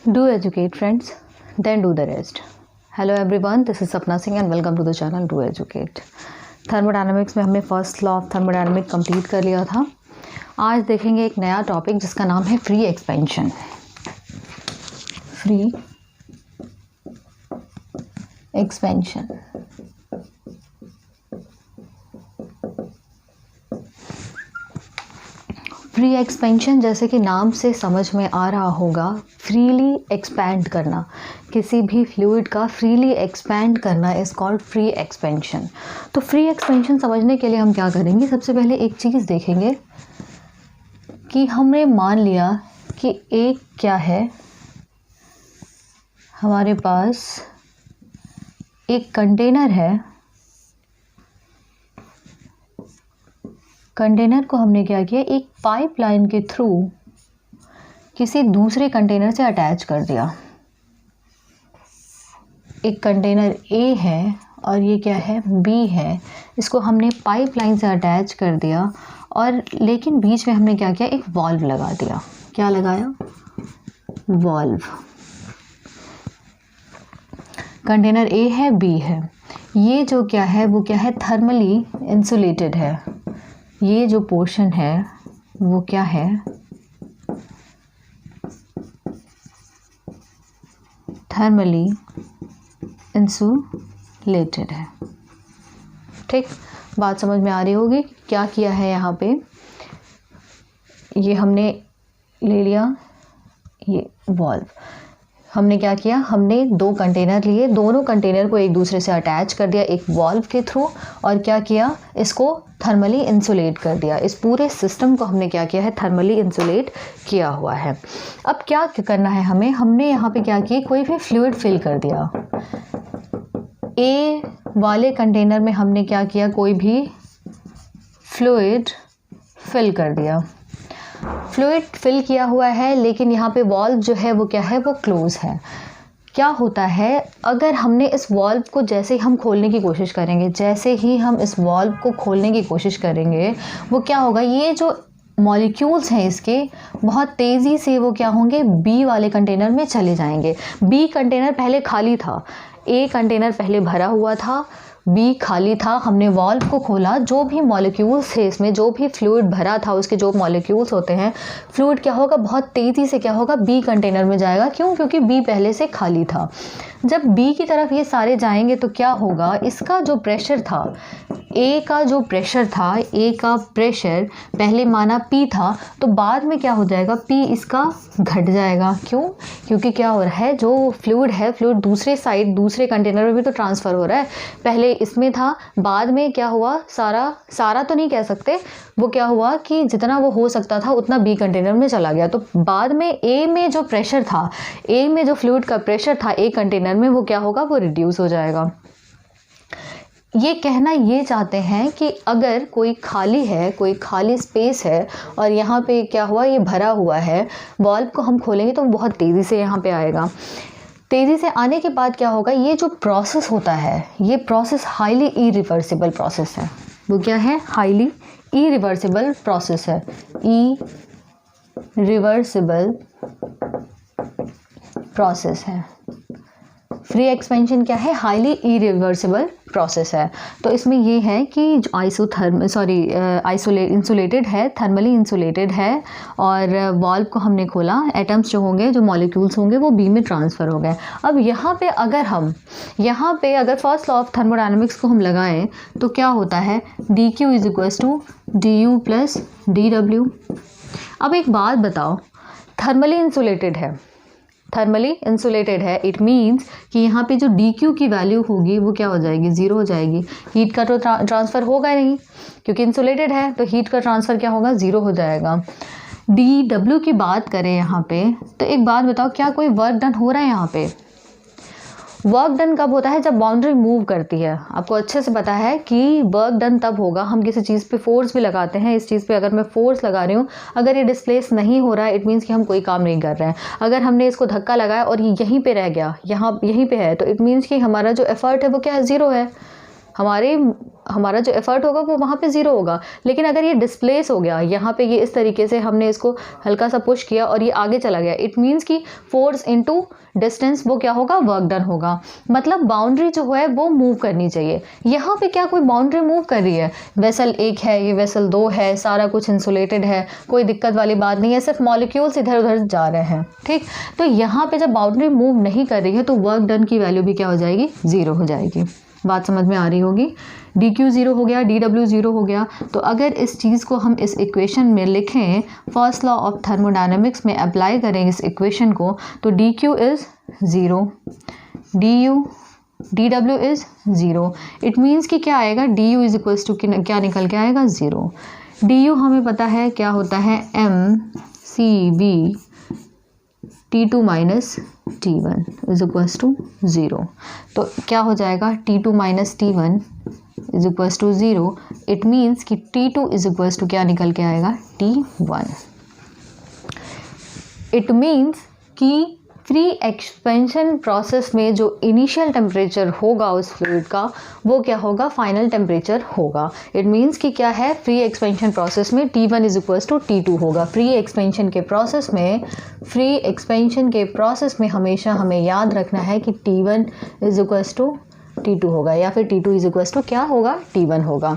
Do educate friends, then do the rest. Hello everyone, this is Sapna Singh and welcome to the channel Do Educate. Thermodynamics में हमने first law of thermodynamic complete कर लिया था. आज देखेंगे एक नया टॉपिक जिसका नाम है free expansion. Free expansion. Free expansion जैसे कि नाम से समझ में आ रहा होगा, फ्रीली एक्सपैंड करना, किसी भी फ्लूइड का फ्रीली एक्सपैंड करना इज़ कॉल्ड फ्री एक्सपेंशन. तो फ्री एक्सपेंशन समझने के लिए हम क्या करेंगे, सबसे पहले एक चीज़ देखेंगे कि हमने मान लिया कि एक क्या है, हमारे पास एक कंटेनर है. कंटेनर को हमने क्या किया, एक पाइपलाइन के थ्रू किसी दूसरे कंटेनर से अटैच कर दिया. एक कंटेनर ए है और ये क्या है, बी है. इसको हमने पाइपलाइन से अटैच कर दिया और लेकिन बीच में हमने क्या किया, एक वाल्व लगा दिया. क्या लगाया, वाल्व. कंटेनर ए है, बी है. ये जो क्या है, वो क्या है, थर्मली इंसुलेटेड है. ये जो पोर्शन है वो क्या है, थर्मली इंसुलेटेड है. ठीक, बात समझ में आ रही होगी. क्या किया है यहाँ पे, ये हमने ले लिया, ये वाल्व. हमने क्या किया, हमने दो कंटेनर लिए, दोनों कंटेनर को एक दूसरे से अटैच कर दिया एक वाल्व के थ्रू और क्या किया, इसको थर्मली इंसुलेट कर दिया. इस पूरे सिस्टम को हमने क्या किया है, थर्मली इंसुलेट किया हुआ है. अब क्या करना है हमें, हमने यहाँ पे क्या किया, कोई भी फ्लूइड फिल कर दिया. ए वाले कंटेनर में हमने क्या किया, कोई भी फ्लूइड फिल कर दिया. फ्लूइड फिल किया हुआ है लेकिन यहाँ पे वाल्व जो है वो क्या है, वो क्लोज है. क्या होता है, अगर हमने इस वाल्व को जैसे ही हम खोलने की कोशिश करेंगे, जैसे ही हम इस वाल्व को खोलने की कोशिश करेंगे, वो क्या होगा, ये जो मॉलिक्यूल्स हैं इसके बहुत तेज़ी से वो क्या होंगे, बी वाले कंटेनर में चले जाएंगे. बी कंटेनर पहले खाली था, ए कंटेनर पहले भरा हुआ था, बी खाली था. हमने वाल्व को खोला, जो भी मॉलिक्यूल्स थे इसमें, जो भी फ्लूइड भरा था उसके जो मॉलिक्यूल्स होते हैं, फ्लूइड क्या होगा, बहुत तेज़ी से क्या होगा, बी कंटेनर में जाएगा. क्यों, क्योंकि बी पहले से खाली था. जब बी की तरफ ये सारे जाएंगे तो क्या होगा, इसका जो प्रेशर था, ए का जो प्रेशर था, ए का प्रेशर पहले माना पी था, तो बाद में क्या हो जाएगा, पी इसका घट जाएगा. क्यों, क्योंकि क्या हो रहा है, जो फ्लूइड है, फ्लूइड दूसरे साइड दूसरे कंटेनर में भी तो ट्रांसफ़र हो रहा है. पहले इसमें था, बाद में क्या हुआ, सारा तो नहीं कह सकते, वो क्या हुआ कि जितना वो हो सकता था उतना बी कंटेनर में चला गया. तो बाद में ए में जो प्रेशर था, ए में जो फ्लूइड का प्रेशर था ए कंटेनर में, वो क्या होगा, वो रिड्यूस हो जाएगा. ये कहना ये चाहते हैं कि अगर कोई खाली है, कोई खाली स्पेस है और यहाँ पे क्या हुआ, ये भरा हुआ है, वाल्व को हम खोलेंगे तो बहुत तेज़ी से यहाँ पे आएगा. तेज़ी से आने के बाद क्या होगा, ये जो प्रोसेस होता है, ये प्रोसेस हाईली इरिवर्सिबल प्रोसेस है. वो क्या है, हाईली इरिवर्सिबल प्रोसेस है. इरिवर्सिबल प्रोसेस है. फ्री एक्सपेंशन क्या है, हाईली इरिवर्सिबल प्रोसेस है. तो इसमें ये है कि इंसुलेटेड है, थर्मली इंसुलेटेड है और वाल्व को हमने खोला, एटम्स जो होंगे, जो मॉलिक्यूल्स होंगे, वो बी में ट्रांसफ़र हो गए. अब यहाँ पे अगर फर्स्ट लॉ ऑफ थर्मोडायनामिक्स को हम लगाएं तो क्या होता है, D Q is equals to D U plus D W. अब एक बात बताओ, थर्मली इंसुलेटेड है, इट मीन्स कि यहाँ पे जो डी क्यू की वैल्यू होगी वो क्या हो जाएगी, ज़ीरो हो जाएगी. हीट का तो ट्रांसफ़र होगा ही नहीं, क्योंकि इंसुलेटेड है तो हीट का ट्रांसफ़र क्या होगा, ज़ीरो हो जाएगा. डी डब्ल्यू की बात करें यहाँ पे, तो एक बात बताओ, क्या कोई वर्क डन हो रहा है यहाँ पे? वर्क डन कब होता है, जब बाउंड्री मूव करती है. आपको अच्छे से पता है कि वर्क डन तब होगा, हम किसी चीज़ पे फोर्स भी लगाते हैं. इस चीज़ पे अगर मैं फोर्स लगा रही हूँ, अगर ये डिस्प्लेस नहीं हो रहा है, इट मीन्स कि हम कोई काम नहीं कर रहे हैं. अगर हमने इसको धक्का लगाया और ये यहीं पे रह गया, यहीं पे है, तो इट मीन्स कि हमारा जो एफर्ट है वो क्या है, ज़ीरो है. हमारे हमारा जो एफर्ट होगा वो वहाँ पे ज़ीरो होगा। लेकिन अगर ये डिस्प्लेस हो गया, यहाँ पे ये इस तरीके से हमने इसको हल्का सा पुश किया और ये आगे चला गया, इट मीन्स कि फोर्स इनटू डिस्टेंस वो क्या होगा, वर्क डन होगा। मतलब बाउंड्री जो है वो मूव करनी चाहिए। यहाँ पे क्या कोई बाउंड्री मूव कर रही है? वेसल 1 है, ये वेसल 2 है, सारा कुछ इंसुलेटेड है, कोई दिक्कत वाली बात नहीं है, सिर्फ मॉलिक्यूल्स इधर उधर जा रहे हैं। ठीक, तो यहाँ पे जब बाउंड्री मूव नहीं कर रही है तो वर्क डन की वैल्यू भी क्या हो जाएगी, 0 हो जाएगी। बात समझ में आ रही होगी। dq 0 हो गया, dw 0 हो गया। तो अगर इस चीज़ को हम इस इक्वेशन में लिखें, फर्स्ट लॉ ऑफ थर्मोडायनेमिक्स में अप्लाई करें इस इक्वेशन को, तो dq is 0, dw is 0। It means कि क्या आएगा, du इज इक्वल्स टू क्या निकल के आएगा, 0। du हमें पता है क्या होता है, mcv T2 minus T1 is equals to 0। तो क्या हो जाएगा, T2 minus T1 is equals to 0। It means कि T2 इज इक्वल्स टू क्या निकल के आएगा, T1। इट मीन्स कि फ्री एक्सपेंशन प्रोसेस में जो इनिशियल टेम्परेचर होगा उस फ्लूइड का, वो क्या होगा, फाइनल टेम्परेचर होगा। इट मीन्स कि क्या है, फ्री एक्सपेंशन प्रोसेस में T1 is equals to T2 होगा। फ्री एक्सपेंशन के प्रोसेस में हमेशा हमें याद रखना है कि T1 is equals to T2 होगा, या फिर T2 इज इक्वल्स टू क्या होगा, T1 होगा।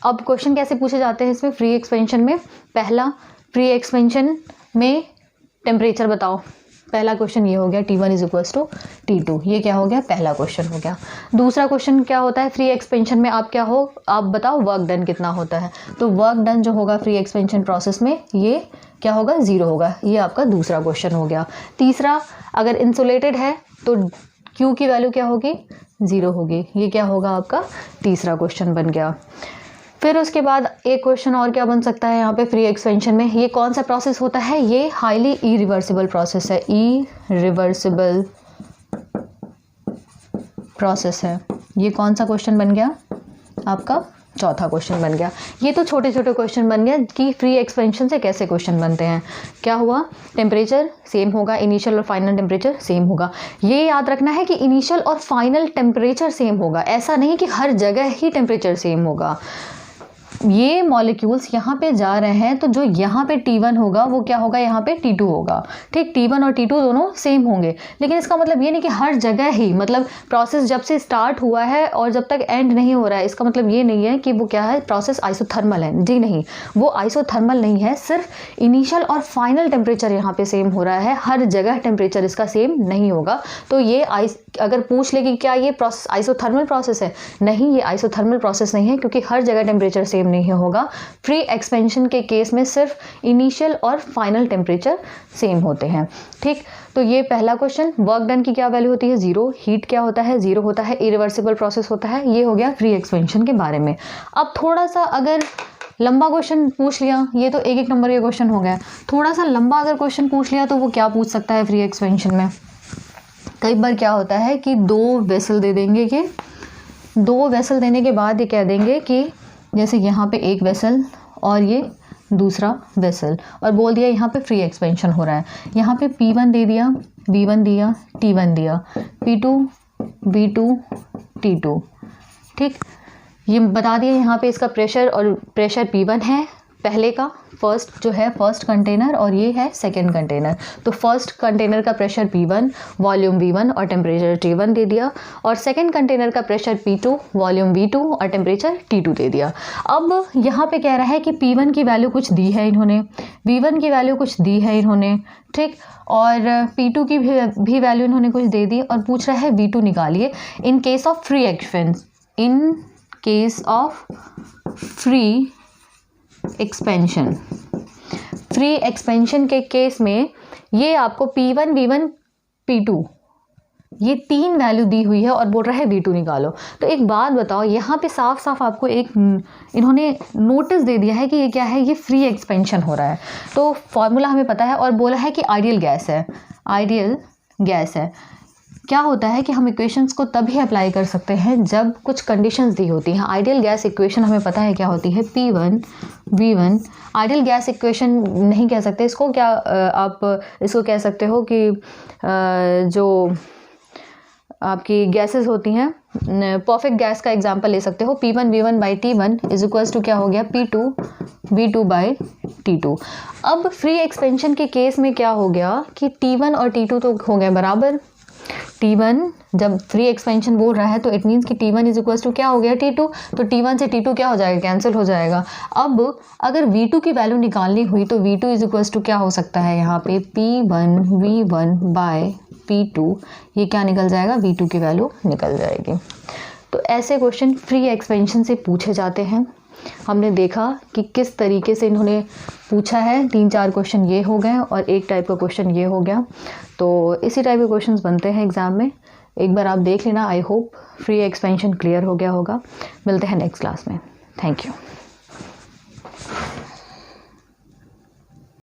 अब क्वेश्चन कैसे पूछे जाते हैं इसमें, फ्री एक्सपेंशन में, पहला फ्री एक्सपेंशन में टेम्परेचर बताओ, पहला क्वेश्चन ये हो गया, T1 is equals to T2, ये क्या हो गया, पहला क्वेश्चन हो गया। दूसरा क्वेश्चन क्या होता है, फ्री एक्सपेंशन में आप बताओ वर्क डन कितना होता है। तो वर्क डन जो होगा फ्री एक्सपेंशन प्रोसेस में, ये क्या होगा, 0 होगा। ये आपका दूसरा क्वेश्चन हो गया। तीसरा, अगर इंसुलेटेड है तो Q की वैल्यू क्या होगी, 0 होगी। ये क्या होगा, आपका तीसरा क्वेश्चन बन गया। फिर उसके बाद एक क्वेश्चन और क्या बन सकता है यहाँ पे, फ्री एक्सपेंशन में ये कौन सा प्रोसेस होता है, ये हाईली इरिवर्सिबल प्रोसेस है, इरिवर्सिबल प्रोसेस है। ये कौन सा क्वेश्चन बन गया, आपका चौथा क्वेश्चन बन गया। ये तो छोटे छोटे क्वेश्चन बन गया कि फ्री एक्सपेंशन से कैसे क्वेश्चन बनते हैं। क्या हुआ, टेम्परेचर सेम होगा, इनिशियल और फाइनल टेम्परेचर सेम होगा। ये याद रखना है कि इनिशियल और फाइनल टेम्परेचर सेम होगा, ऐसा नहीं कि हर जगह ही टेम्परेचर सेम होगा। ये मॉलिक्यूल्स यहाँ पे जा रहे हैं तो जो यहाँ पे T1 होगा वो क्या होगा, यहाँ पे T2 होगा। ठीक, T1 और T2 दोनों सेम होंगे, लेकिन इसका मतलब ये नहीं कि हर जगह ही, मतलब प्रोसेस जब से स्टार्ट हुआ है और जब तक एंड नहीं हो रहा है, इसका मतलब ये नहीं है कि वो क्या है, प्रोसेस आइसोथर्मल है। जी नहीं, वो आइसोथर्मल नहीं है, सिर्फ इनिशियल और फाइनल टेम्परेचर यहाँ पे सेम हो रहा है, हर जगह टेम्परेचर इसका सेम नहीं होगा। तो ये अगर पूछ ले कि क्या ये प्रोसेस आइसोथर्मल प्रोसेस है, नहीं, ये आइसोथर्मल प्रोसेस नहीं है, क्योंकि हर जगह टेम्परेचर सेम नहीं होगा। फ्री एक्सपेंशन के केस में सिर्फ इनिशियल और फाइनल टेम्परेचर सेम होते हैं। ठीक, तो ये पहला क्वेश्चन, वर्क डन की क्या वैल्यू होती है, 0। हीट क्या होता है, 0 होता है, इरिवर्सिबल प्रोसेस होता है। ये हो गया फ्री एक्सपेंशन के बारे में। अब थोड़ा सा अगर लंबा क्वेश्चन पूछ लिया, ये तो एक नंबर के क्वेश्चन हो गया, थोड़ा सा लंबा अगर क्वेश्चन पूछ लिया तो वो क्या पूछ सकता है फ्री एक्सपेंशन में। कई बार क्या होता है कि 2 वेसल दे देंगे, कि 2 वेसल देने के बाद ये कह देंगे कि जैसे यहाँ पे एक वेसल और ये दूसरा वेसल, और बोल दिया यहाँ पे फ्री एक्सपेंशन हो रहा है। यहाँ पे P1 दे दिया, V1 दिया, T1 दिया, P2 V2 T2। ठीक, ये बता दिया यहाँ पे इसका प्रेशर, और प्रेशर P1 है पहले का, फर्स्ट जो है फर्स्ट कंटेनर, और ये है सेकंड कंटेनर। तो फर्स्ट कंटेनर का प्रेशर P1, वॉल्यूम V1 और टेम्परेचर T1 दे दिया, और सेकंड कंटेनर का प्रेशर P2, वॉल्यूम V2 और टेम्परेचर T2 दे दिया। अब यहाँ पे कह रहा है कि P1 की वैल्यू कुछ दी है इन्होंने, V1 की वैल्यू कुछ दी है इन्होंने, ठीक, और P2 की भी वैल्यू इन्होंने कुछ दे दी, और पूछ रहा है V2 निकालिए in case of free expansion. In case of free expansion, free expansion के केस में ये आपको P1, V1, P2 ये 3 वैल्यू दी हुई है, और बोल रहा है V2 निकालो। तो एक बात बताओ, यहाँ पे साफ साफ आपको एक इन्होंने नोटिस दे दिया है कि ये क्या है, ये फ्री एक्सपेंशन हो रहा है। तो फॉर्मूला हमें पता है, और बोला है कि आइडियल गैस है, आइडियल गैस है। क्या होता है कि हम इक्वेशंस को तभी अप्लाई कर सकते हैं जब कुछ कंडीशंस दी होती हैं। आइडियल गैस इक्वेशन हमें पता है क्या होती है, P1 V1। Ideal gas equation नहीं कह सकते इसको, क्या आप इसको कह सकते हो कि जो आपकी गैसेस होती हैं, परफेक्ट गैस का एग्जांपल ले सकते हो, P1V1/T1 इज इक्वल्स टू क्या हो गया, P2V2/T2। अब फ्री एक्सपेंशन के केस में क्या हो गया कि T1 और T2 तो हो गए बराबर। T1 जब फ्री एक्सपेंशन बोल रहा है तो इट मीन्स कि T1 इज इक्वल्स टू क्या हो गया, T2। तो T1 से T2 क्या हो जाएगा, कैंसिल हो जाएगा। अब अगर V2 की वैल्यू निकालनी हुई तो V2 इज इक्वल्स टू क्या हो सकता है, यहाँ पे P1V1/P2, ये क्या निकल जाएगा, V2 की वैल्यू निकल जाएगी। तो ऐसे क्वेश्चन फ्री एक्सपेंशन से पूछे जाते हैं। हमने देखा कि किस तरीके से इन्होंने पूछा है, 3-4 क्वेश्चन ये हो गए और एक टाइप का क्वेश्चन ये हो गया। तो इसी टाइप के क्वेश्चंस बनते हैं एग्ज़ाम में, एक बार आप देख लेना। I hope free expansion clear हो गया होगा। मिलते हैं नेक्स्ट क्लास में। Thank you.